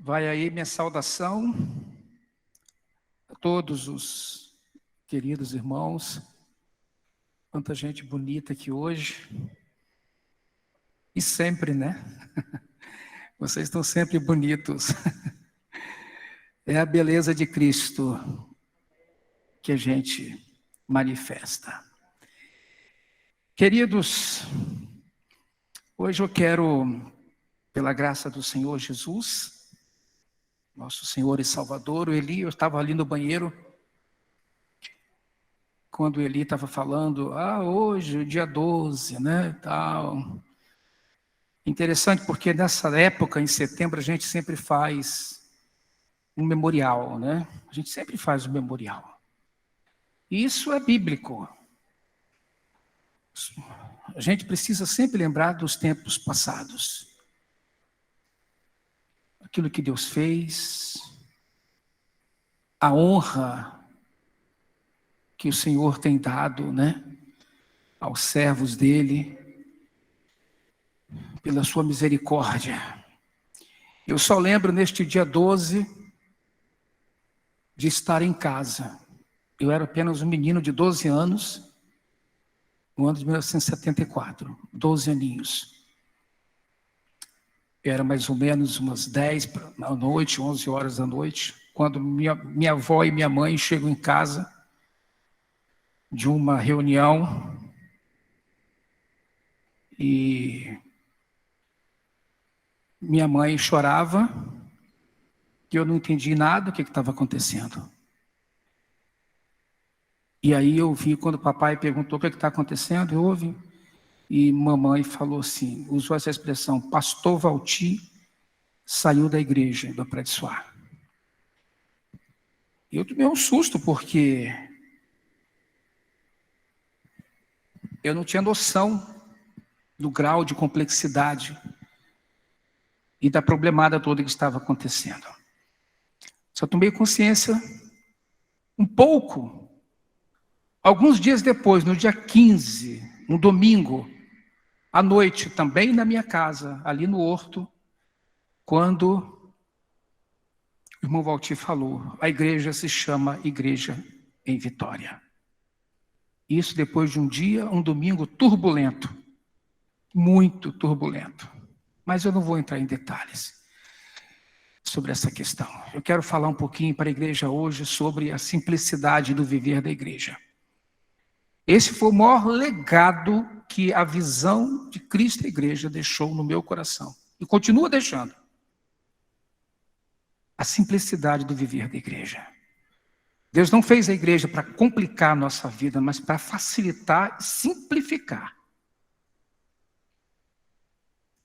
Vai aí minha saudação a todos os queridos irmãos. Quanta gente bonita aqui hoje. E sempre, né? Vocês estão sempre bonitos. É a beleza de Cristo que a gente manifesta. Queridos, hoje eu quero, pela graça do Senhor Jesus, nosso Senhor e Salvador, eu estava ali no banheiro, quando Eli estava falando, hoje, dia 12, né, tal. Interessante porque nessa época, em setembro, a gente sempre faz um memorial, né? A gente sempre faz um memorial. E isso é bíblico. A gente precisa sempre lembrar dos tempos passados. Aquilo que Deus fez, a honra que o Senhor tem dado, né, aos servos dele, pela sua misericórdia. Eu só lembro neste dia 12 de estar em casa. Eu era apenas um menino de 12 anos, no ano de 1974, 12 aninhos. Era mais ou menos umas 10 da noite, 11 horas da noite, quando minha avó e minha mãe chegam em casa de uma reunião e minha mãe chorava e eu não entendi nada do que estava acontecendo. E aí eu vi quando o papai perguntou o que está acontecendo, eu ouvi, e mamãe falou assim, usou essa expressão, pastor Valti saiu da igreja do Prédio Soar. Eu tomei um susto porque eu não tinha noção do grau de complexidade e da problemada toda que estava acontecendo. Só tomei consciência um pouco, alguns dias depois, no dia 15, no domingo, à noite, também na minha casa, ali no Horto, quando o irmão Valti falou, a igreja se chama Igreja em Vitória. Isso depois de um dia, um domingo turbulento, muito turbulento. Mas eu não vou entrar em detalhes sobre essa questão. Eu quero falar um pouquinho para a igreja hoje sobre a simplicidade do viver da igreja. Esse foi o maior legado que a visão de Cristo e a igreja deixou no meu coração. E continua deixando. A simplicidade do viver da igreja. Deus não fez a igreja para complicar a nossa vida, mas para facilitar e simplificar.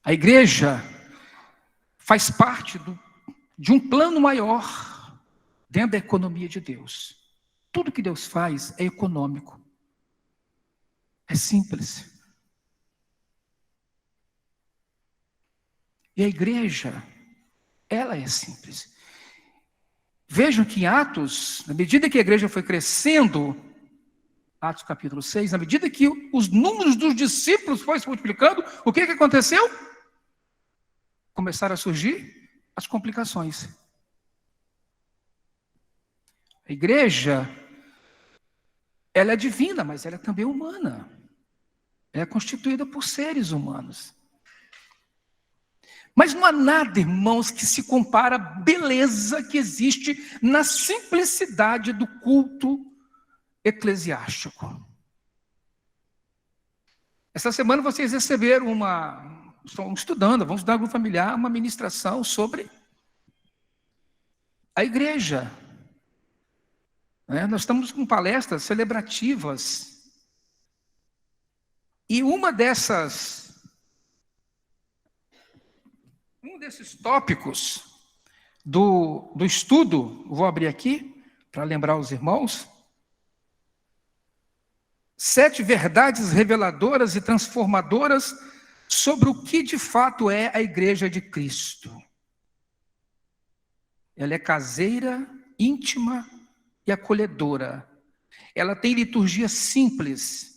A igreja faz parte de um plano maior dentro da economia de Deus. Tudo que Deus faz é econômico. É simples. E a igreja, ela é simples. Vejam que em Atos, na medida que a igreja foi crescendo, Atos capítulo 6, na medida que os números dos discípulos foram se multiplicando, o que aconteceu? Começaram a surgir as complicações. A igreja, ela é divina, mas ela é também humana. Ela é constituída por seres humanos. Mas não há nada, irmãos, que se compara à beleza que existe na simplicidade do culto eclesiástico. Essa semana vocês receberam estão estudando, vamos estudar no familiar, uma ministração sobre a igreja. Nós estamos com palestras celebrativas. E um desses tópicos do estudo, vou abrir aqui para lembrar os irmãos, 7 verdades reveladoras e transformadoras sobre o que de fato é a igreja de Cristo. Ela é caseira, íntima e acolhedora. Ela tem liturgia simples.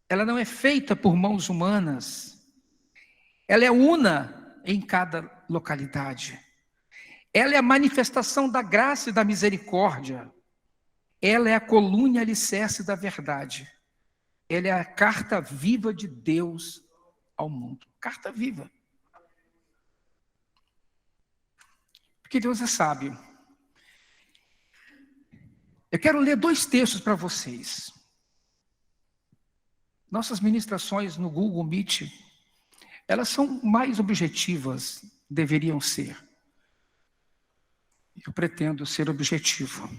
Ela não é feita por mãos humanas. Ela é una em cada localidade. Ela é a manifestação da graça e da misericórdia. Ela é a coluna e alicerce da verdade. Ela é a carta viva de Deus ao mundo. Carta viva. Porque Deus é sábio. Eu quero ler 2 textos para vocês. Nossas ministrações no Google Meet, elas são mais objetivas, deveriam ser. Eu pretendo ser objetivo.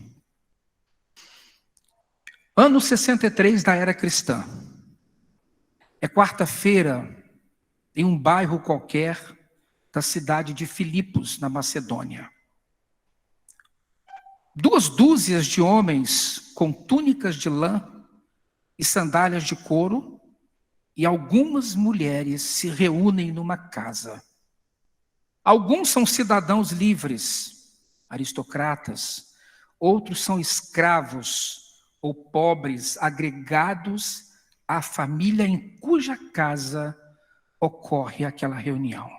Ano 63 da era cristã. É quarta-feira, em um bairro qualquer da cidade de Filipos, na Macedônia. 2 dúzias de homens com túnicas de lã e sandálias de couro e algumas mulheres se reúnem numa casa. Alguns são cidadãos livres, aristocratas, outros são escravos ou pobres agregados à família em cuja casa ocorre aquela reunião.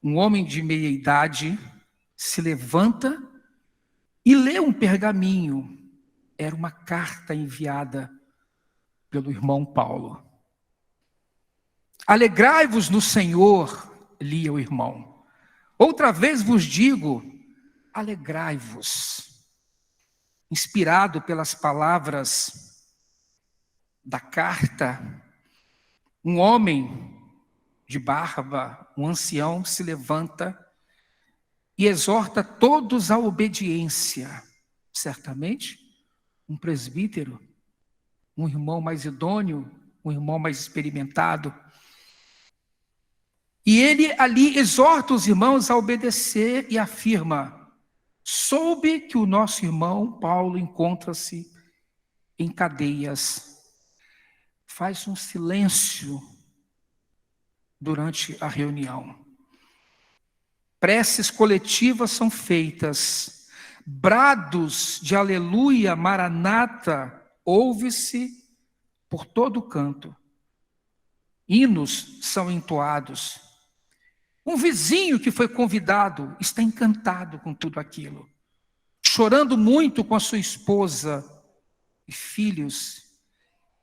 Um homem de meia idade se levanta e lê um pergaminho. Era uma carta enviada pelo irmão Paulo. Alegrai-vos no Senhor, lia o irmão. Outra vez vos digo, alegrai-vos. Inspirado pelas palavras da carta, um homem de barba, um ancião, se levanta e exorta todos à obediência. Certamente, um presbítero, um irmão mais idôneo, um irmão mais experimentado. E ele ali exorta os irmãos a obedecer e afirma: soube que o nosso irmão Paulo encontra-se em cadeias. Faz um silêncio durante a reunião. Preces coletivas são feitas. Brados de aleluia, maranata, ouve-se por todo o canto. Hinos são entoados. Um vizinho que foi convidado está encantado com tudo aquilo. Chorando muito com a sua esposa e filhos,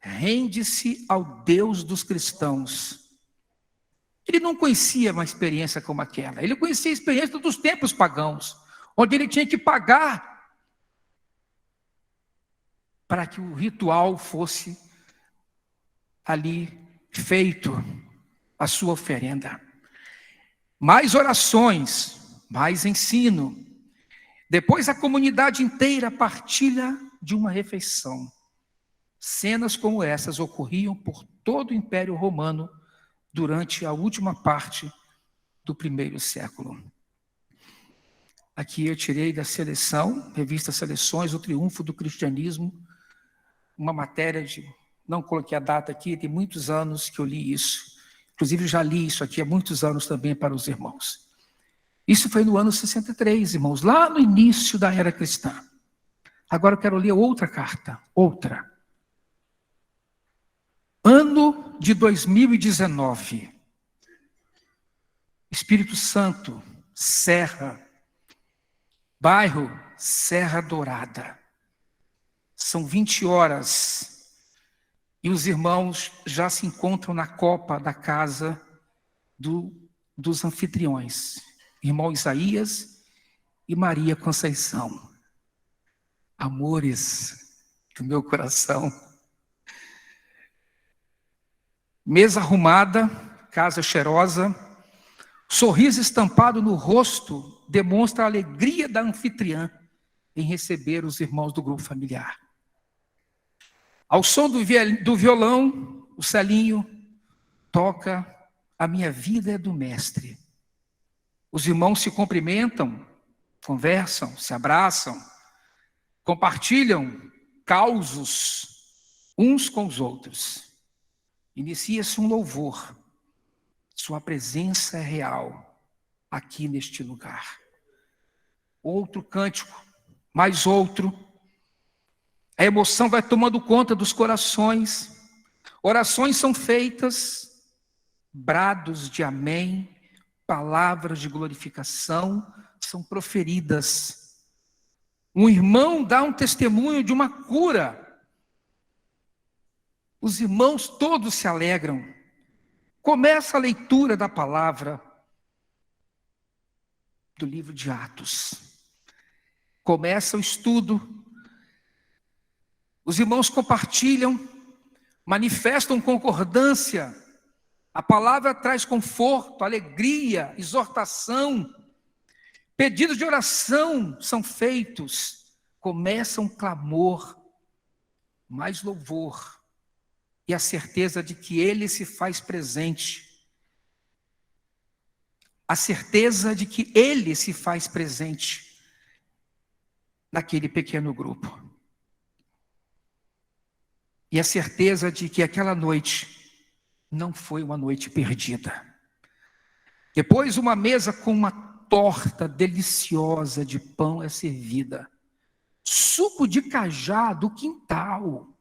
rende-se ao Deus dos cristãos. Ele não conhecia uma experiência como aquela. Ele conhecia a experiência dos tempos pagãos, onde ele tinha que pagar para que o ritual fosse ali feito, a sua oferenda. Mais orações, mais ensino. Depois a comunidade inteira partilha de uma refeição. Cenas como essas ocorriam por todo o Império Romano durante a última parte do 1º século. Aqui eu tirei da seleção, revista Seleções, O Triunfo do Cristianismo, uma matéria de, não coloquei a data aqui, tem muitos anos que eu li isso. Inclusive já li isso aqui há muitos anos também para os irmãos. Isso foi no ano 63, irmãos, lá no início da era cristã. Agora eu quero ler outra carta, outra. Ano de 2019. Espírito Santo, Serra, bairro Serra Dourada. São 20 horas e os irmãos já se encontram na copa da casa dos anfitriões. Irmão Isaías e Maria Conceição. Amores do meu coração. Mesa arrumada, casa cheirosa, sorriso estampado no rosto demonstra a alegria da anfitriã em receber os irmãos do grupo familiar. Ao som do violão, o Celinho toca A Minha Vida é do Mestre. Os irmãos se cumprimentam, conversam, se abraçam, compartilham causos uns com os outros. Inicia-se um louvor. Sua presença é real aqui neste lugar. Outro cântico, mais outro. A emoção vai tomando conta dos corações. Orações são feitas, brados de amém, palavras de glorificação são proferidas. Um irmão dá um testemunho de uma cura. Os irmãos todos se alegram. Começa a leitura da palavra do livro de Atos. Começa o estudo. Os irmãos compartilham, manifestam concordância. A palavra traz conforto, alegria, exortação. Pedidos de oração são feitos. Começa um clamor, mais louvor e a certeza de que Ele se faz presente. A certeza de que Ele se faz presente naquele pequeno grupo. E a certeza de que aquela noite não foi uma noite perdida. Depois uma mesa com uma torta deliciosa de pão é servida. Suco de cajá do quintal.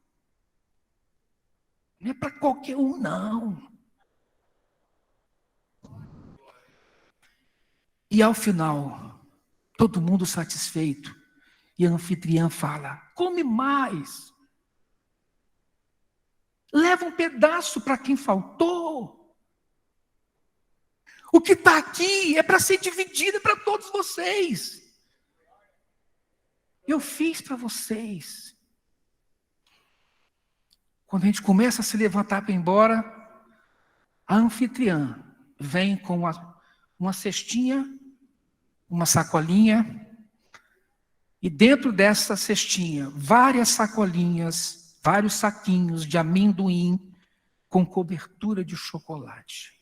Não é para qualquer um, não. E ao final, todo mundo satisfeito. E a anfitriã fala, come mais. Leva um pedaço para quem faltou. O que está aqui é para ser dividido para todos vocês. Eu fiz para vocês. Quando a gente começa a se levantar para ir embora, a anfitriã vem com uma cestinha, uma sacolinha, e dentro dessa cestinha, várias sacolinhas, vários saquinhos de amendoim com cobertura de chocolate.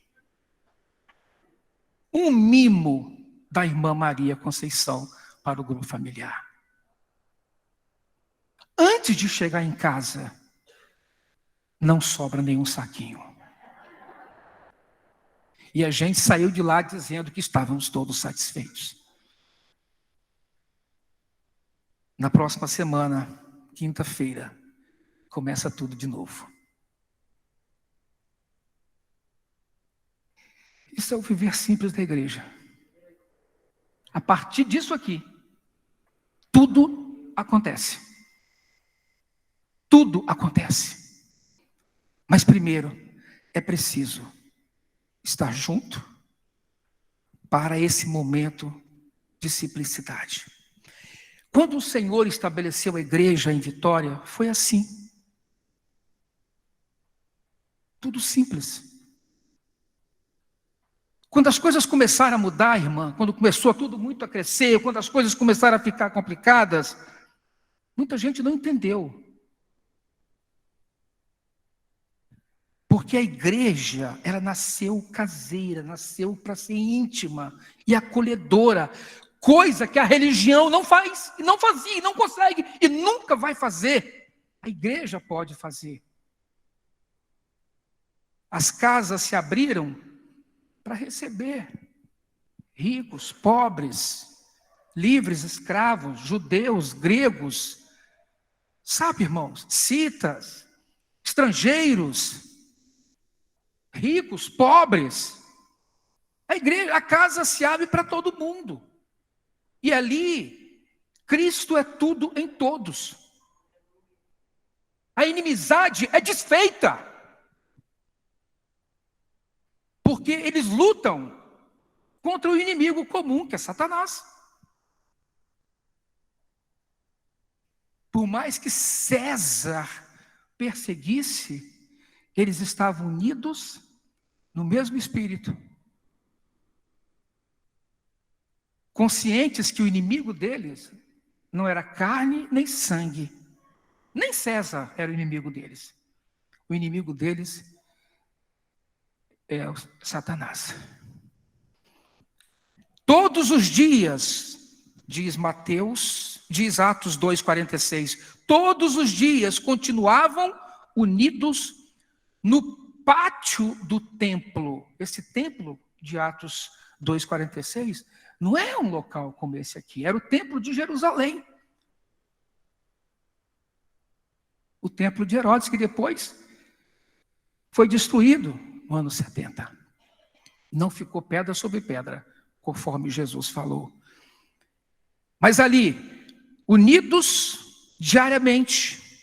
Um mimo da irmã Maria Conceição para o grupo familiar. Antes de chegar em casa, não sobra nenhum saquinho. E a gente saiu de lá dizendo que estávamos todos satisfeitos. Na próxima semana, quinta-feira, começa tudo de novo. Isso é o viver simples da igreja. A partir disso aqui, tudo acontece. Tudo acontece. Mas primeiro, é preciso estar junto para esse momento de simplicidade. Quando o Senhor estabeleceu a igreja em Vitória, foi assim. Tudo simples. Quando as coisas começaram a mudar, irmã, quando começou tudo muito a crescer, quando as coisas começaram a ficar complicadas, muita gente não entendeu. Porque a igreja, ela nasceu caseira, nasceu para ser íntima e acolhedora, coisa que a religião não faz, e não fazia, e não consegue, e nunca vai fazer. A igreja pode fazer. As casas se abriram para receber ricos, pobres, livres, escravos, judeus, gregos, sabe, irmãos, citas, estrangeiros, ricos, pobres. A igreja, a casa se abre para todo mundo. E ali, Cristo é tudo em todos. A inimizade é desfeita. Porque eles lutam contra o inimigo comum, que é Satanás. Por mais que César perseguisse, eles estavam unidos no mesmo espírito. Conscientes que o inimigo deles não era carne nem sangue. Nem César era o inimigo deles. O inimigo deles é o Satanás. Todos os dias, diz Mateus, diz Atos 2,46, todos os dias continuavam unidos no pátio do templo. Esse templo de Atos 2,46 não é um local como esse aqui, era o templo de Jerusalém. O templo de Herodes, que depois foi destruído no ano 70. Não ficou pedra sobre pedra, conforme Jesus falou. Mas ali, unidos diariamente,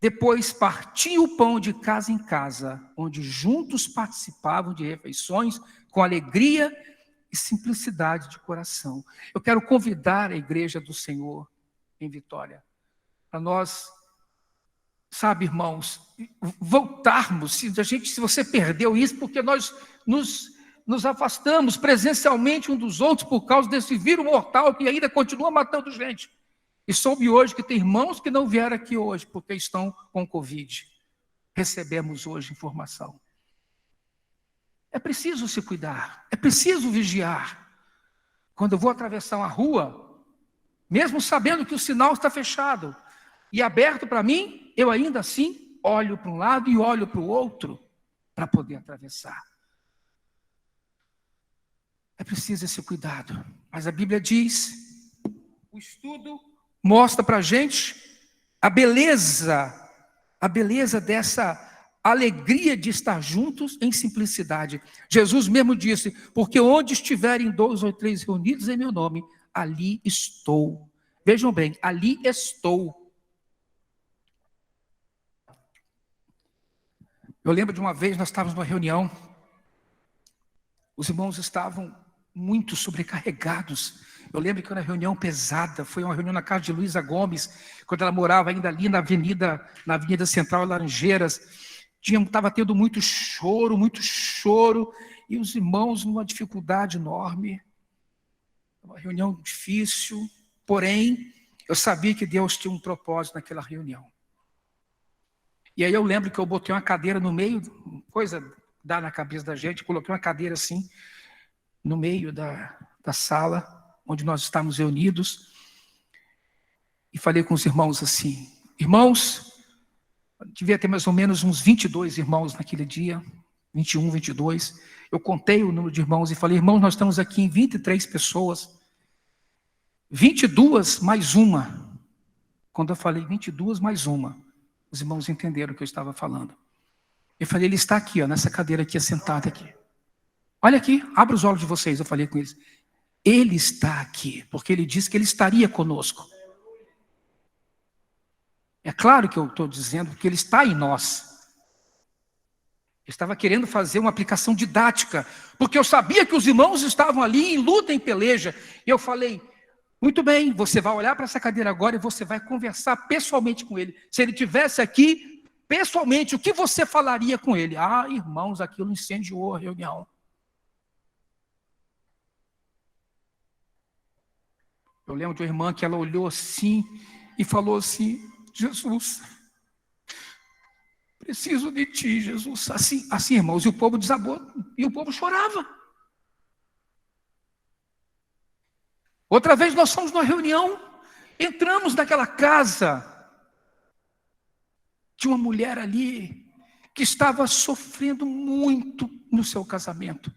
depois partiam o pão de casa em casa, onde juntos participavam de refeições com alegria e simplicidade de coração. Eu quero convidar a igreja do Senhor em Vitória, para nós, sabe, irmãos, voltarmos. Se você perdeu isso, porque nós nos afastamos presencialmente um dos outros por causa desse vírus mortal que ainda continua matando gente. E soube hoje que tem irmãos que não vieram aqui hoje porque estão com Covid. Recebemos hoje informação. É preciso se cuidar, é preciso vigiar. Quando eu vou atravessar uma rua, mesmo sabendo que o sinal está fechado e aberto para mim, eu ainda assim olho para um lado e olho para o outro para poder atravessar. É preciso esse cuidado. Mas a Bíblia diz, o estudo mostra para a gente a beleza dessa alegria de estar juntos em simplicidade. Jesus mesmo disse, porque onde estiverem 2 ou 3 reunidos em meu nome, ali estou. Vejam bem, ali estou. Eu lembro de uma vez, nós estávamos numa reunião, os irmãos estavam muito sobrecarregados. Eu lembro que era uma reunião pesada, foi uma reunião na casa de Luísa Gomes, quando ela morava ainda ali na Avenida Central Laranjeiras. Estava tendo muito choro, e os irmãos numa dificuldade enorme. Uma reunião difícil, porém, eu sabia que Deus tinha um propósito naquela reunião. E aí eu lembro que eu botei uma cadeira no meio, coisa dá na cabeça da gente, coloquei uma cadeira assim, no meio da sala, onde nós estávamos reunidos, e falei com os irmãos assim, irmãos, devia ter mais ou menos uns 22 irmãos naquele dia, 21, 22, eu contei o número de irmãos e falei, irmãos, nós estamos aqui em 23 pessoas, 22 mais uma. Quando eu falei 22 mais uma, os irmãos entenderam o que eu estava falando. Eu falei, ele está aqui, ó, nessa cadeira aqui, sentado aqui. Olha aqui, abra os olhos de vocês, eu falei com eles. Ele está aqui, porque ele disse que ele estaria conosco. É claro que eu estou dizendo que ele está em nós. Eu estava querendo fazer uma aplicação didática, porque eu sabia que os irmãos estavam ali em luta, em peleja. E eu falei, muito bem, você vai olhar para essa cadeira agora e você vai conversar pessoalmente com ele. Se ele estivesse aqui, pessoalmente, o que você falaria com ele? Ah, irmãos, aquilo incendiou a reunião. Eu lembro de uma irmã que ela olhou assim e falou assim, Jesus, preciso de ti, Jesus. Assim, irmãos, e o povo desabou, e o povo chorava. Outra vez nós fomos numa reunião, entramos naquela casa, tinha uma mulher ali, que estava sofrendo muito no seu casamento,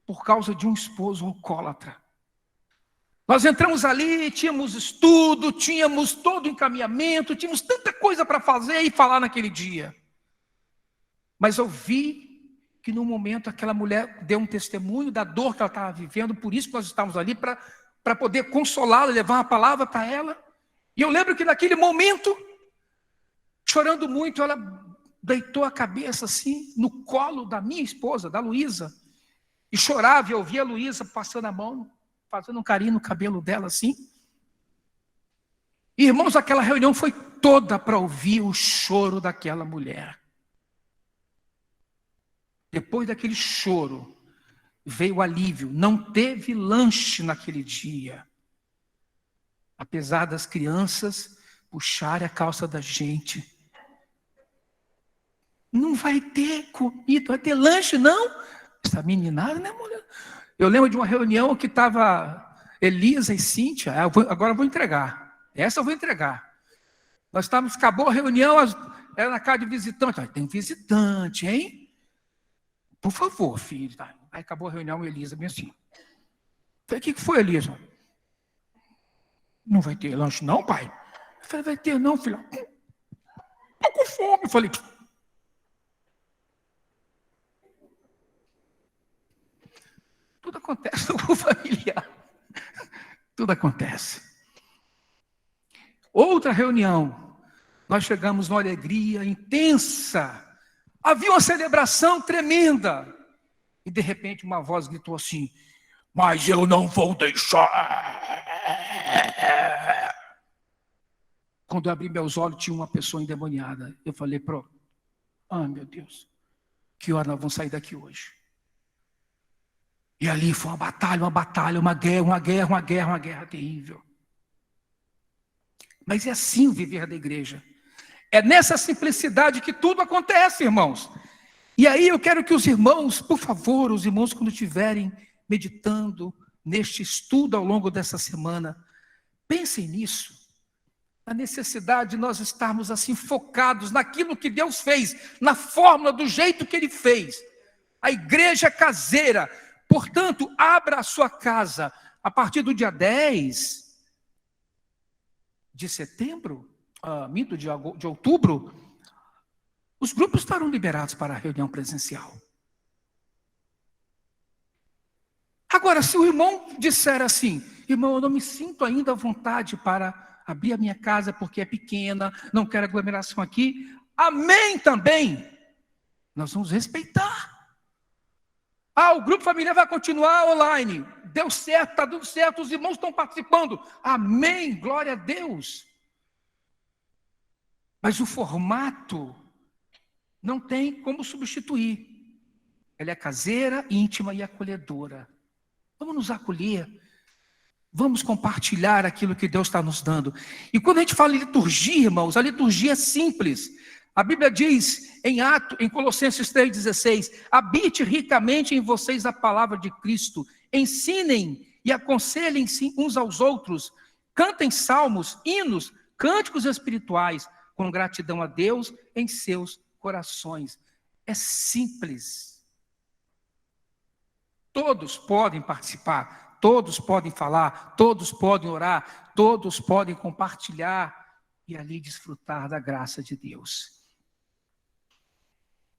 por causa de um esposo alcoólatra. Nós entramos ali, tínhamos estudo, tínhamos todo o encaminhamento, tínhamos tanta coisa para fazer e falar naquele dia. Mas eu vi que no momento aquela mulher deu um testemunho da dor que ela estava vivendo, por isso que nós estávamos ali para poder consolá-la, levar uma palavra para ela. E eu lembro que naquele momento, chorando muito, ela deitou a cabeça assim no colo da minha esposa, da Luísa, e chorava, e eu via a Luísa passando a mão, fazendo um carinho no cabelo dela assim. E, irmãos, aquela reunião foi toda para ouvir o choro daquela mulher. Depois daquele choro, veio o alívio. Não teve lanche naquele dia. Apesar das crianças puxarem a calça da gente. Não vai ter comida, vai ter lanche, não. Essa meninada, né, mulher? Eu lembro de uma reunião que estava Elisa e Cíntia. Agora eu vou entregar. Essa eu vou entregar. Nós estávamos, acabou a reunião, era na casa de visitante. Tem visitante, hein? Por favor, filho. Aí acabou a reunião, Elisa, bem assim. Falei, o que foi, Elisa? Não vai ter lanche não, pai? Eu falei, vai ter não, filho. Estou com fome. Eu falei, tudo acontece no grupo familiar. Tudo acontece. Outra reunião, nós chegamos numa alegria intensa. Havia uma celebração tremenda. E de repente uma voz gritou assim: mas eu não vou deixar. Quando eu abri meus olhos, tinha uma pessoa endemoniada. Eu falei, pronto. Ah, meu Deus. Que hora nós vamos sair daqui hoje? E ali foi uma batalha, uma guerra terrível. Mas é assim o viver da igreja. É nessa simplicidade que tudo acontece, irmãos. E aí eu quero que os irmãos, por favor, os irmãos quando estiverem meditando neste estudo ao longo dessa semana, pensem nisso. A necessidade de nós estarmos assim focados naquilo que Deus fez, na fórmula, do jeito que Ele fez. A igreja caseira. Portanto, abra a sua casa a partir do dia 10 de setembro, de outubro, os grupos estarão liberados para a reunião presencial. Agora, se o irmão disser assim, irmão, eu não me sinto ainda à vontade para abrir a minha casa porque é pequena, não quero aglomeração aqui, amém também. Nós vamos respeitar. O grupo familiar vai continuar online. Deu certo, está dando certo, os irmãos estão participando. Amém, glória a Deus. Mas o formato não tem como substituir. Ela é caseira, íntima e acolhedora. Vamos nos acolher. Vamos compartilhar aquilo que Deus está nos dando. E quando a gente fala em liturgia, irmãos, a liturgia é simples. A Bíblia diz em Colossenses 3,16, habite ricamente em vocês a palavra de Cristo, ensinem e aconselhem-se uns aos outros, cantem salmos, hinos, cânticos espirituais, com gratidão a Deus em seus corações. É simples. Todos podem participar, todos podem falar, todos podem orar, todos podem compartilhar e ali desfrutar da graça de Deus.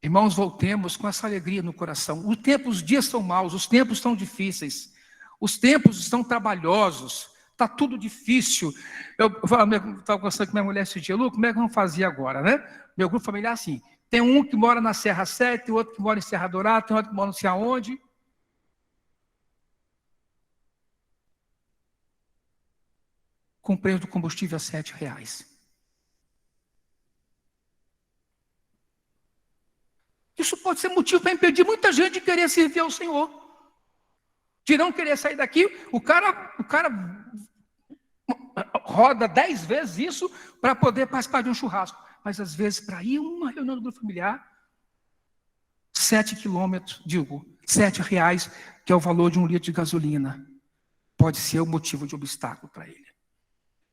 Irmãos, voltemos com essa alegria no coração. Os dias são maus, os tempos estão difíceis, os tempos estão trabalhosos, está tudo difícil. Eu estava conversando com minha mulher esse dia, Lu, como é que vamos fazer agora, né? Meu grupo familiar é assim, tem um que mora na Serra 7, tem outro que mora em Serra Dourada, tem outro que mora não sei aonde. Com o preço do combustível a R$7. Isso pode ser motivo para impedir muita gente de querer servir ao Senhor. De não querer sair daqui, o cara roda 10 vezes isso para poder participar de um churrasco. Mas às vezes, para ir a uma reunião do grupo familiar, 7 quilômetros, R$7, que é o valor de 1 litro de gasolina, pode ser o motivo de obstáculo para ele.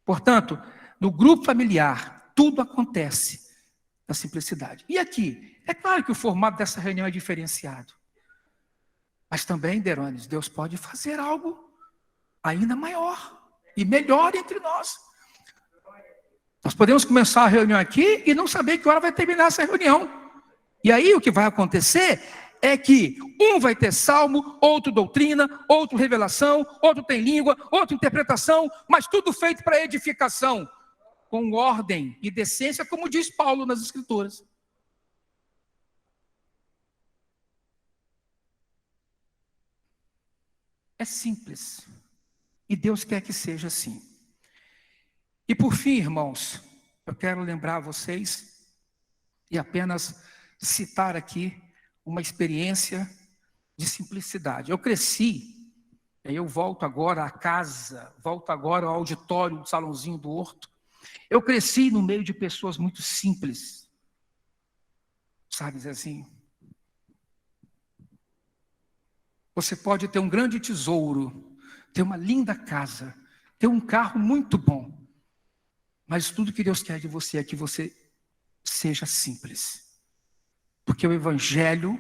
Portanto, no grupo familiar, tudo acontece na simplicidade. E aqui, é claro que o formato dessa reunião é diferenciado. Mas também, Derones, Deus pode fazer algo ainda maior e melhor entre nós. Nós podemos começar a reunião aqui e não saber que hora vai terminar essa reunião. E aí o que vai acontecer é que um vai ter salmo, outro doutrina, outro revelação, outro tem língua, outro interpretação, mas tudo feito para edificação, com ordem e decência, como diz Paulo nas Escrituras. É simples. E Deus quer que seja assim. E por fim, irmãos, eu quero lembrar vocês e apenas citar aqui uma experiência de simplicidade. Eu cresci, eu volto agora à casa, volto agora ao auditório do salãozinho do Horto. Eu cresci no meio de pessoas muito simples. Sabe assim? Você pode ter um grande tesouro, ter uma linda casa, ter um carro muito bom, mas tudo que Deus quer de você é que você seja simples. Porque o Evangelho,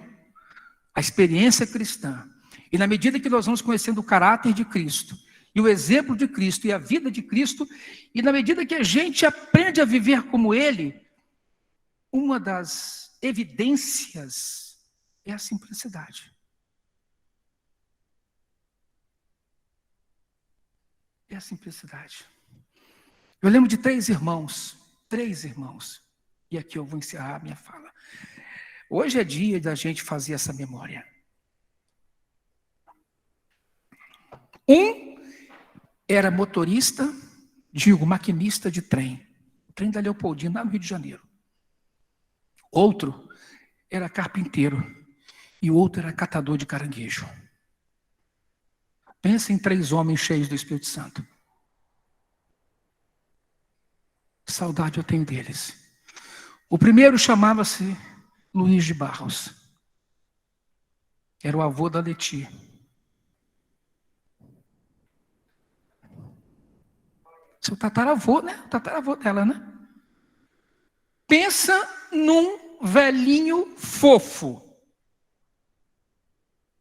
a experiência cristã, e na medida que nós vamos conhecendo o caráter de Cristo, e o exemplo de Cristo, e a vida de Cristo, e na medida que a gente aprende a viver como Ele, uma das evidências é a simplicidade. É a simplicidade. Eu lembro de três irmãos, e aqui eu vou encerrar a minha fala. Hoje é dia da gente fazer essa memória. Um era motorista, maquinista de trem. O trem da Leopoldina, lá no Rio de Janeiro. Outro era carpinteiro. E o outro era catador de caranguejo. Pensa em três homens cheios do Espírito Santo. Saudade eu tenho deles. O primeiro chamava-se Luiz de Barros. Era o avô da Leti. Seu tataravô, né? Tataravô dela, né? Pensa num velhinho fofo.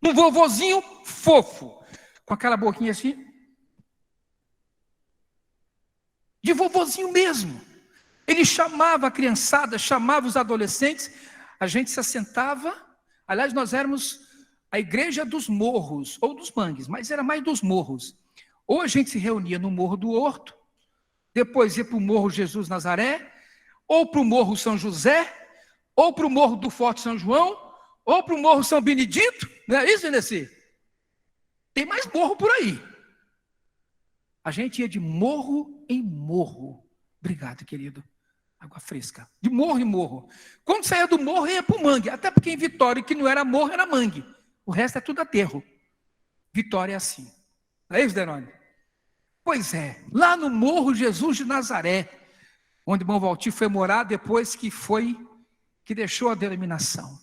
Um vovozinho fofo. Com aquela boquinha assim. De vovozinho mesmo. Ele chamava a criançada, chamava os adolescentes. A gente se assentava. Aliás, nós éramos a igreja dos morros, ou dos mangues, mas era mais dos morros. Ou a gente se reunia no Morro do Horto, depois ia para o Morro Jesus Nazaré, ou para o Morro São José, ou para o Morro do Forte São João, ou para o Morro São Benedito. Não é isso, Veneci? Tem mais morro por aí. A gente ia de morro em morro. Obrigado, querido. Água fresca. De morro em morro. Quando saía do morro, ia para o mangue. Até porque em Vitória, que não era morro, era mangue. O resto é tudo aterro. Vitória é assim. Não é isso, Denoni? Pois é. Lá no Morro Jesus de Nazaré, onde o irmão Valtir foi morar depois que deixou a denominação.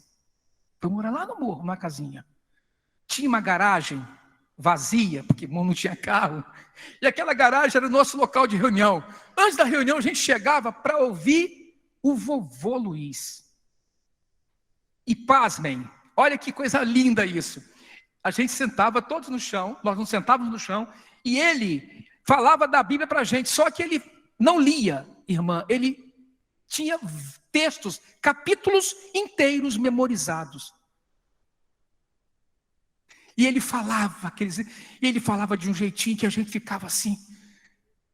Foi morar lá no morro, numa casinha. Tinha uma garagem vazia, porque não tinha carro. E aquela garagem era o nosso local de reunião. Antes da reunião, a gente chegava para ouvir o vovô Luiz. E pasmem, olha que coisa linda isso. A gente sentava todos no chão, nós não sentávamos no chão, e ele falava da Bíblia para a gente, só que ele não lia, irmã, ele tinha textos, capítulos inteiros memorizados. E ele falava de um jeitinho que a gente ficava assim,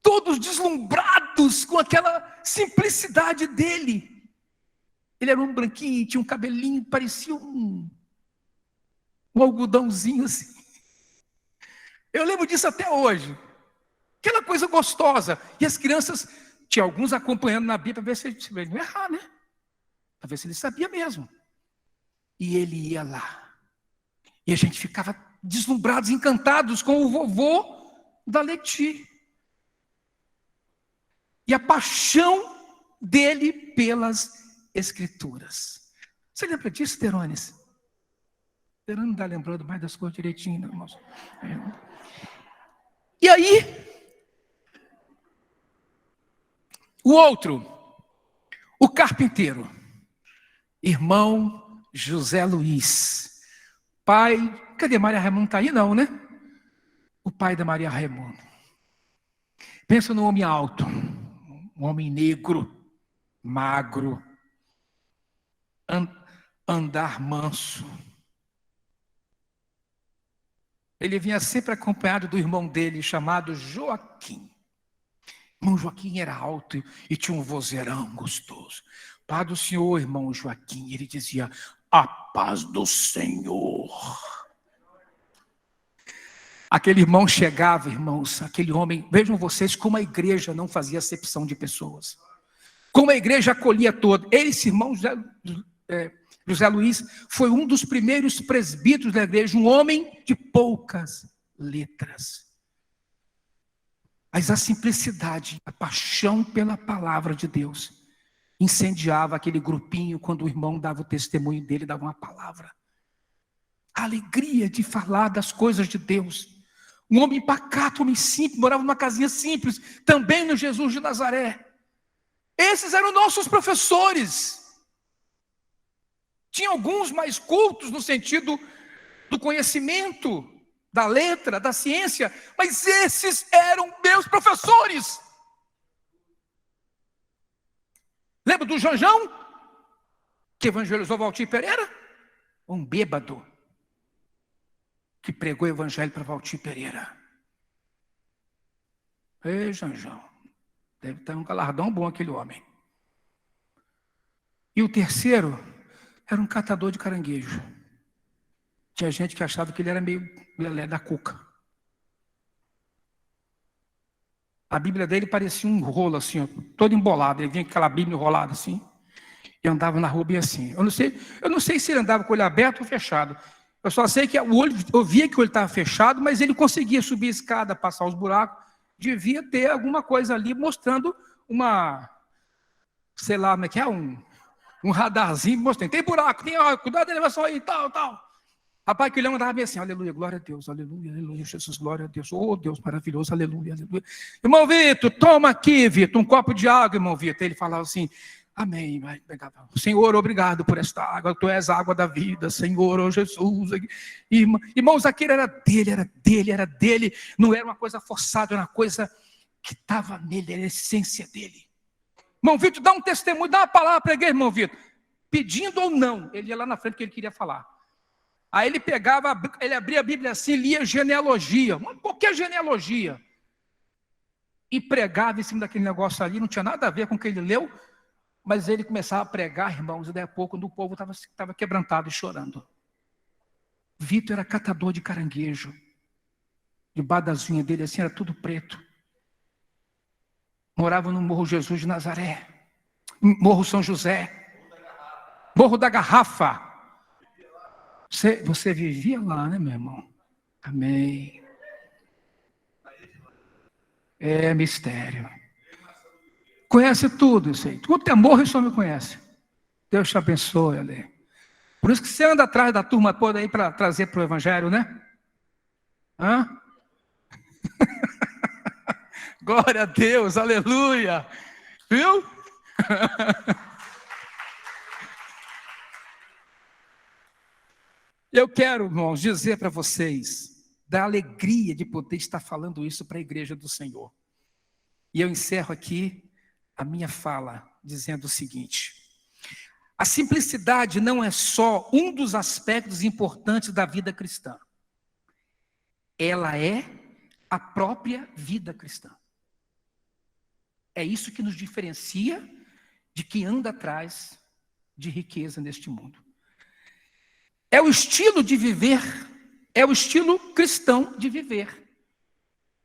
todos deslumbrados com aquela simplicidade dele. Ele era um branquinho, tinha um cabelinho, parecia um algodãozinho assim. Eu lembro disso até hoje. Aquela coisa gostosa. E as crianças, tinha alguns acompanhando na Bíblia para ver se ele não errar, né? Para ver se ele sabia mesmo. E ele ia lá. E a gente ficava deslumbrados, encantados com o vovô da Leti. E a paixão dele pelas Escrituras. Você lembra disso, Terones? Terones não está lembrando mais das coisas direitinho, não, irmãos. E aí, o outro, o carpinteiro, irmão José Luiz, pai, cadê Maria Raimundo? Está aí não, né? O pai da Maria Raimundo. Pensa num homem alto, um homem negro, magro, andar manso. Ele vinha sempre acompanhado do irmão dele, chamado Joaquim. O irmão Joaquim era alto e tinha um vozeirão gostoso. Pai do Senhor, irmão Joaquim, ele dizia, a paz do Senhor. Aquele irmão chegava, irmãos, aquele homem, vejam vocês como a igreja não fazia acepção de pessoas. Como a igreja acolhia todo. Esse irmão José Luiz foi um dos primeiros presbíteros da igreja, um homem de poucas letras. Mas a simplicidade, a paixão pela palavra de Deus, incendiava aquele grupinho quando o irmão dava o testemunho dele, dava uma palavra. A alegria de falar das coisas de Deus. Um homem pacato, um homem simples, morava numa casinha simples, também no Jesus de Nazaré. Esses eram nossos professores. Tinha alguns mais cultos no sentido do conhecimento, da letra, da ciência, mas esses eram meus professores. Lembra do Janjão, que evangelizou Valtir Pereira? Um bêbado que pregou o evangelho para Valtir Pereira. Ei, Janjão, deve ter um galardão bom aquele homem. E o terceiro era um catador de caranguejo. Tinha gente que achava que ele era meio lelé da cuca. A Bíblia dele parecia um rolo assim, ó, todo embolado. Ele vinha com aquela Bíblia enrolada assim, e andava na rua bem assim. Eu não sei se ele andava com o olho aberto ou fechado. Eu só sei que o olho, eu via que o olho estava fechado, mas ele conseguia subir a escada, passar os buracos. Devia ter alguma coisa ali mostrando uma, sei lá, como é que é, um radarzinho mostrando. Tem buraco, tem, ó, cuidado da elevação aí, tal, tal. Rapaz, que ele andava bem assim, aleluia, glória a Deus, aleluia, aleluia, Jesus, glória a Deus, oh Deus maravilhoso, aleluia, aleluia. Irmão Vitor, toma aqui, Vitor, um copo de água, irmão Vitor. Ele falava assim, amém, vai pegar. Senhor, obrigado por esta água, tu és a água da vida, Senhor, oh Jesus. Irmãos, aquele era dele, não era uma coisa forçada, era uma coisa que estava nele, era a essência dele. Irmão Vitor, dá um testemunho, dá uma palavra para a igreja, irmão Vitor, pedindo ou não, ele ia lá na frente que ele queria falar. Aí ele pegava, ele abria a Bíblia assim, lia genealogia, qualquer genealogia, e pregava em cima daquele negócio ali, não tinha nada a ver com o que ele leu, mas ele começava a pregar, irmãos, e daí a pouco o povo estava quebrantado e chorando. Vitor era catador de caranguejo, debaixo das unhas dele assim, era tudo preto. Morava no Morro Jesus de Nazaré, Morro São José, Morro da Garrafa. Você vivia lá, né, meu irmão? Amém. É mistério. Conhece tudo isso aí. Tudo temor, isso me conhece. Deus te abençoe, Ale. Por isso que você anda atrás da turma toda aí para trazer para o Evangelho, né? Hã? Glória a Deus, aleluia. Viu? Eu quero, irmãos, dizer para vocês da alegria de poder estar falando isso para a igreja do Senhor. E eu encerro aqui a minha fala dizendo o seguinte: a simplicidade não é só um dos aspectos importantes da vida cristã. Ela é a própria vida cristã. É isso que nos diferencia de quem anda atrás de riqueza neste mundo. É o estilo de viver, é o estilo cristão de viver.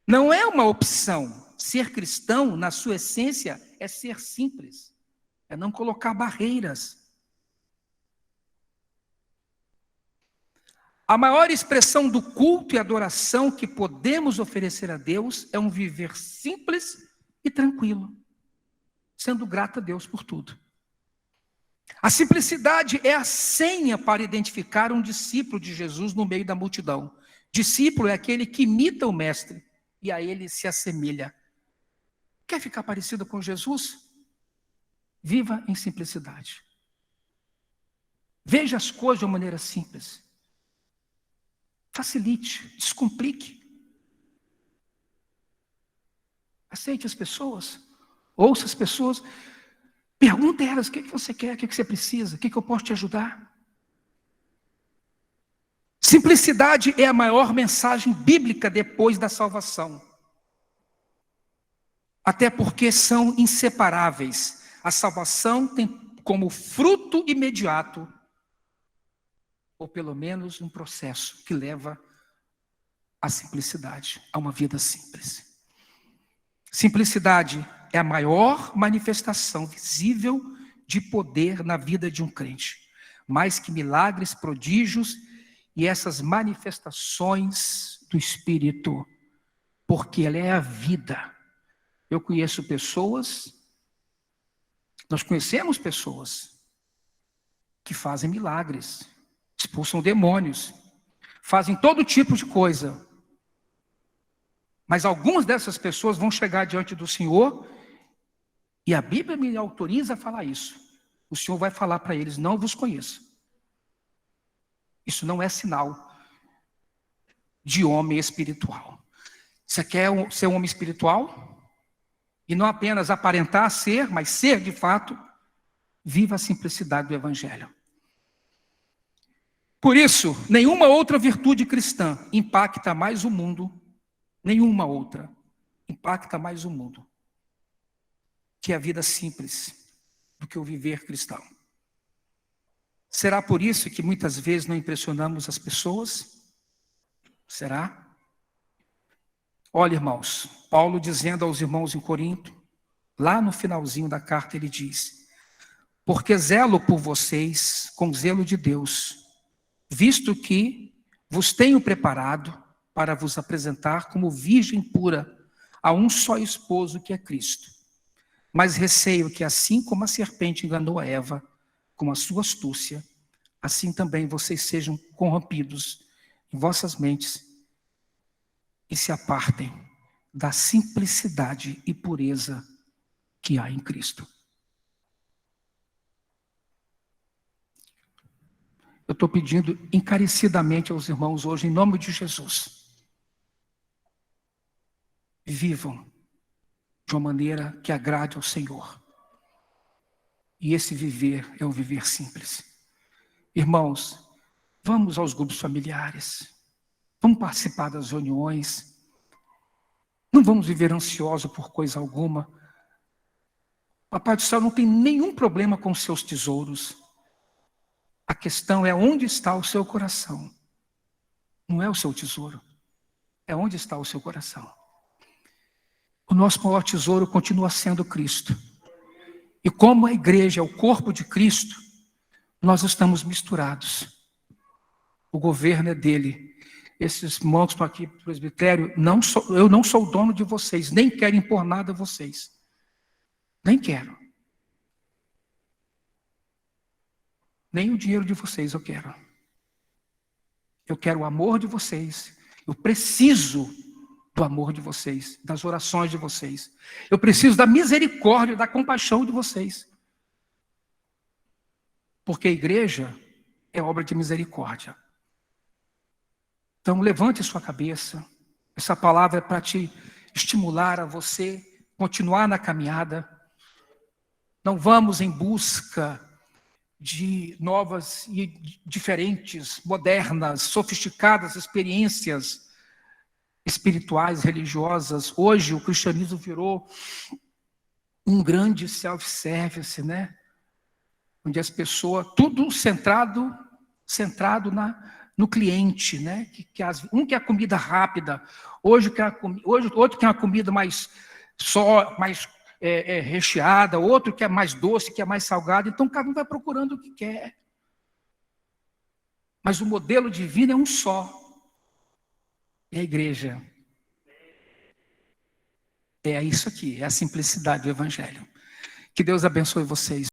Não é uma opção. Ser cristão, na sua essência, é ser simples. É não colocar barreiras. A maior expressão do culto e adoração que podemos oferecer a Deus é um viver simples e tranquilo, sendo grato a Deus por tudo. A simplicidade é a senha para identificar um discípulo de Jesus no meio da multidão. Discípulo é aquele que imita o mestre e a ele se assemelha. Quer ficar parecido com Jesus? Viva em simplicidade. Veja as coisas de uma maneira simples. Facilite, descomplique. Aceite as pessoas, ouça as pessoas. Pergunte a elas o que você quer, o que você precisa, o que eu posso te ajudar. Simplicidade é a maior mensagem bíblica depois da salvação. Até porque são inseparáveis. A salvação tem como fruto imediato, ou pelo menos um processo que leva à simplicidade, a uma vida simples. Simplicidade é a maior manifestação visível de poder na vida de um crente. Mais que milagres, prodígios e essas manifestações do Espírito, porque ela é a vida. Eu conheço pessoas, nós conhecemos pessoas que fazem milagres, expulsam demônios, fazem todo tipo de coisa. Mas algumas dessas pessoas vão chegar diante do Senhor e a Bíblia me autoriza a falar isso. O Senhor vai falar para eles, não vos conheço. Isso não é sinal de homem espiritual. Você quer ser um homem espiritual? E não apenas aparentar ser, mas ser de fato, viva a simplicidade do Evangelho. Por isso, nenhuma outra virtude cristã impacta mais o mundo, nenhuma outra impacta mais o mundo, que é a vida simples, do que o viver cristão. Será por isso que muitas vezes não impressionamos as pessoas? Será? Olha, irmãos, Paulo dizendo aos irmãos em Corinto, lá no finalzinho da carta ele diz: porque zelo por vocês com zelo de Deus, visto que vos tenho preparado para vos apresentar como virgem pura a um só esposo, que é Cristo. Mas receio que, assim como a serpente enganou a Eva com a sua astúcia, assim também vocês sejam corrompidos em vossas mentes e se apartem da simplicidade e pureza que há em Cristo. Eu estou pedindo encarecidamente aos irmãos hoje, em nome de Jesus, vivam de uma maneira que agrade ao Senhor. E esse viver é o viver simples. Irmãos, vamos aos grupos familiares, vamos participar das reuniões, não vamos viver ansioso por coisa alguma. Papai do céu não tem nenhum problema com os seus tesouros. A questão é onde está o seu coração. Não é o seu tesouro, é onde está o seu coração. O nosso maior tesouro continua sendo Cristo. E como a igreja é o corpo de Cristo, nós estamos misturados. O governo é dele. Esses irmãos que estão aqui no presbitério, eu não sou o dono de vocês, nem quero impor nada a vocês. Nem quero. Nem o dinheiro de vocês eu quero. Eu quero o amor de vocês. Eu preciso do amor de vocês, das orações de vocês. Eu preciso da misericórdia, da compaixão de vocês. Porque a igreja é obra de misericórdia. Então levante sua cabeça. Essa palavra é para te estimular a você continuar na caminhada. Não vamos em busca de novas e diferentes, modernas, sofisticadas experiências espirituais, religiosas. Hoje o cristianismo virou um grande self-service, né? Onde as pessoas, tudo centrado no cliente, né? Um quer a comida rápida, outro quer uma comida mais recheada, outro quer mais doce, quer mais salgada. Então cada um vai procurando o que quer. Mas o modelo divino é um só. É a igreja. É isso aqui, é a simplicidade do evangelho. Que Deus abençoe vocês.